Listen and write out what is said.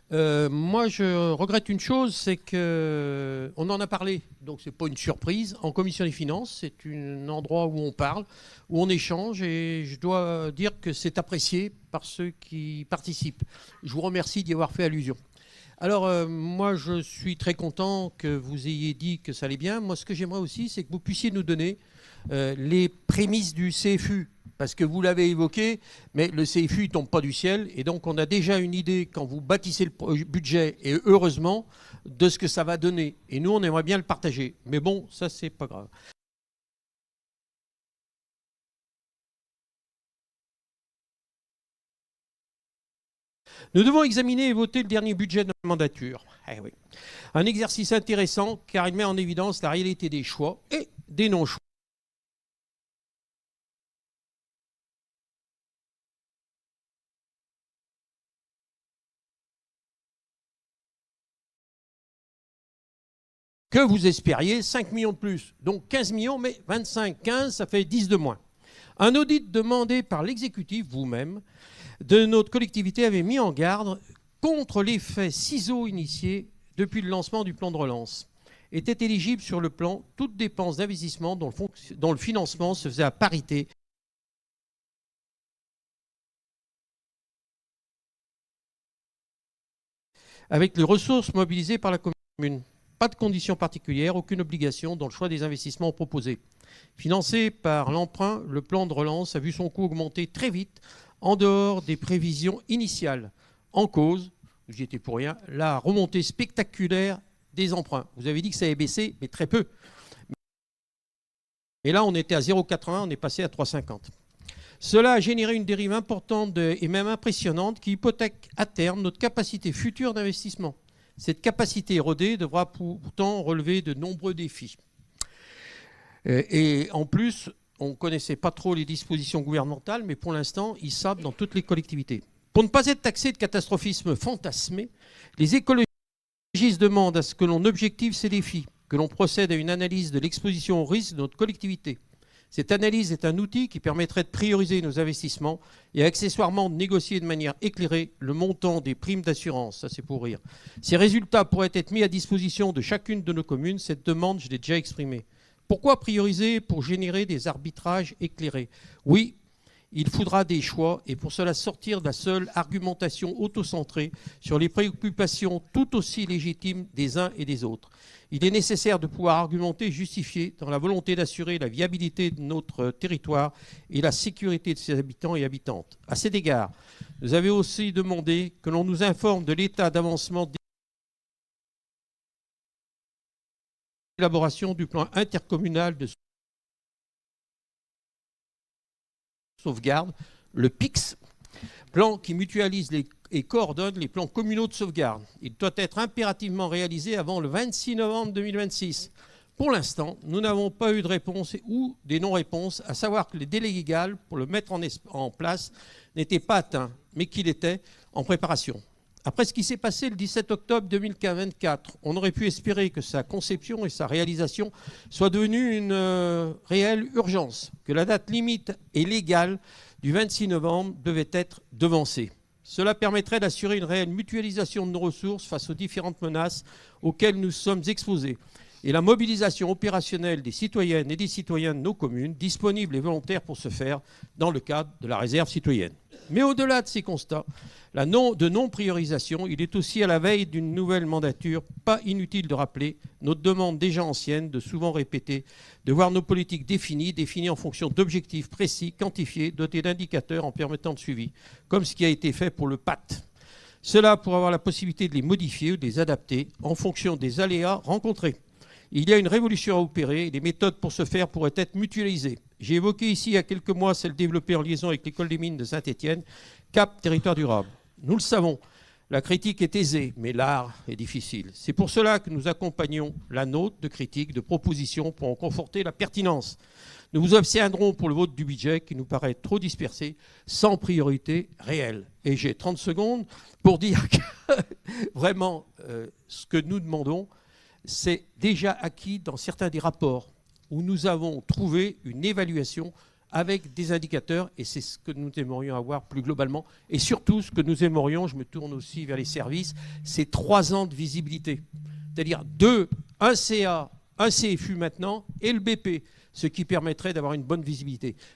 Moi, je regrette une chose, c'est que on en a parlé, donc c'est pas une surprise. En commission des finances, c'est un endroit où on parle, où on échange, et je dois dire que c'est apprécié par ceux qui participent. Je vous remercie d'y avoir fait allusion. Alors, moi, je suis très content que vous ayez dit que ça allait bien. Moi, ce que j'aimerais aussi, c'est que vous puissiez nous donner les prémices du CFU. Parce que vous l'avez évoqué, mais le CFU ne tombe pas du ciel. Et donc, on a déjà une idée, quand vous bâtissez le budget, et heureusement, de ce que ça va donner. Et nous, on aimerait bien le partager. Mais bon, ça, c'est pas grave. Nous devons examiner et voter le dernier budget de la mandature. Eh oui. Un exercice intéressant car il met en évidence la réalité des choix et des non-choix. Que vous espériez 5 millions de plus. Donc 15 millions, mais 25, 15, ça fait 10 de moins. Un audit demandé par l'exécutif, vous-même, de notre collectivité avait mis en garde contre l'effet ciseau initié depuis le lancement du plan de relance. Était éligible sur le plan toute dépense d'investissement dont le financement se faisait à parité avec les ressources mobilisées par la commune. Pas de conditions particulières, aucune obligation dans le choix des investissements proposés. Financé par l'emprunt, le plan de relance a vu son coût augmenter très vite en dehors des prévisions initiales. En cause, j'y étais pour rien, la remontée spectaculaire des emprunts. Vous avez dit que ça avait baissé, mais très peu. Et là, on était à 0,81, on est passé à 3,50. Cela a généré une dérive importante et même impressionnante qui hypothèque à terme notre capacité future d'investissement. Cette capacité érodée devra pourtant relever de nombreux défis. Et en plus, on ne connaissait pas trop les dispositions gouvernementales, mais pour l'instant, ils savent dans toutes les collectivités. Pour ne pas être taxé de catastrophisme fantasmé, les écologistes demandent à ce que l'on objective ces défis, que l'on procède à une analyse de l'exposition au risque de notre collectivité. Cette analyse est un outil qui permettrait de prioriser nos investissements et accessoirement de négocier de manière éclairée le montant des primes d'assurance. Ça, c'est pour rire. Ces résultats pourraient être mis à disposition de chacune de nos communes. Cette demande, je l'ai déjà exprimée. Pourquoi prioriser pour générer des arbitrages éclairés? Oui, il faudra des choix et pour cela sortir de la seule argumentation autocentrée sur les préoccupations tout aussi légitimes des uns et des autres. Il est nécessaire de pouvoir argumenter et justifier dans la volonté d'assurer la viabilité de notre territoire et la sécurité de ses habitants et habitantes. À cet égard, nous avons aussi demandé que l'on nous informe de l'état d'avancement de l'élaboration du plan intercommunal de sauvegarde, le PIX, plan qui mutualise et coordonne les plans communaux de sauvegarde. Il doit être impérativement réalisé avant le 26 novembre 2026. Pour l'instant, nous n'avons pas eu de réponse ou des non-réponses, à savoir que les délais légaux pour le mettre en place n'étaient pas atteints, mais qu'il était en préparation. Après ce qui s'est passé le 17 octobre 2024, on aurait pu espérer que sa conception et sa réalisation soient devenues une réelle urgence, que la date limite et légale du 26 novembre devait être devancée. Cela permettrait d'assurer une réelle mutualisation de nos ressources face aux différentes menaces auxquelles nous sommes exposés et la mobilisation opérationnelle des citoyennes et des citoyens de nos communes, disponibles et volontaires pour ce faire dans le cadre de la réserve citoyenne. Mais au-delà de ces constats de non-priorisation, il est aussi à la veille d'une nouvelle mandature, pas inutile de rappeler notre demande déjà ancienne, de souvent répéter, de voir nos politiques définies en fonction d'objectifs précis, quantifiés, dotés d'indicateurs en permettant de suivi, comme ce qui a été fait pour le PAT. Cela pour avoir la possibilité de les modifier ou de les adapter en fonction des aléas rencontrés. Il y a une révolution à opérer et les méthodes pour ce faire pourraient être mutualisées. J'ai évoqué ici il y a quelques mois celle développée en liaison avec l'école des mines de Saint-Étienne, CAP Territoire Durable. Nous le savons, la critique est aisée, mais l'art est difficile. C'est pour cela que nous accompagnons la nôtre de critiques, de propositions pour en conforter la pertinence. Nous vous abstiendrons pour le vote du budget qui nous paraît trop dispersé, sans priorité réelle. Et j'ai 30 secondes pour dire que vraiment, ce que nous demandons, c'est déjà acquis dans certains des rapports où nous avons trouvé une évaluation avec des indicateurs, et c'est ce que nous aimerions avoir plus globalement. Et surtout, ce que nous aimerions, je me tourne aussi vers les services, c'est 3 ans de visibilité. C'est-à-dire un CA, un CFU maintenant, et le BP, ce qui permettrait d'avoir une bonne visibilité.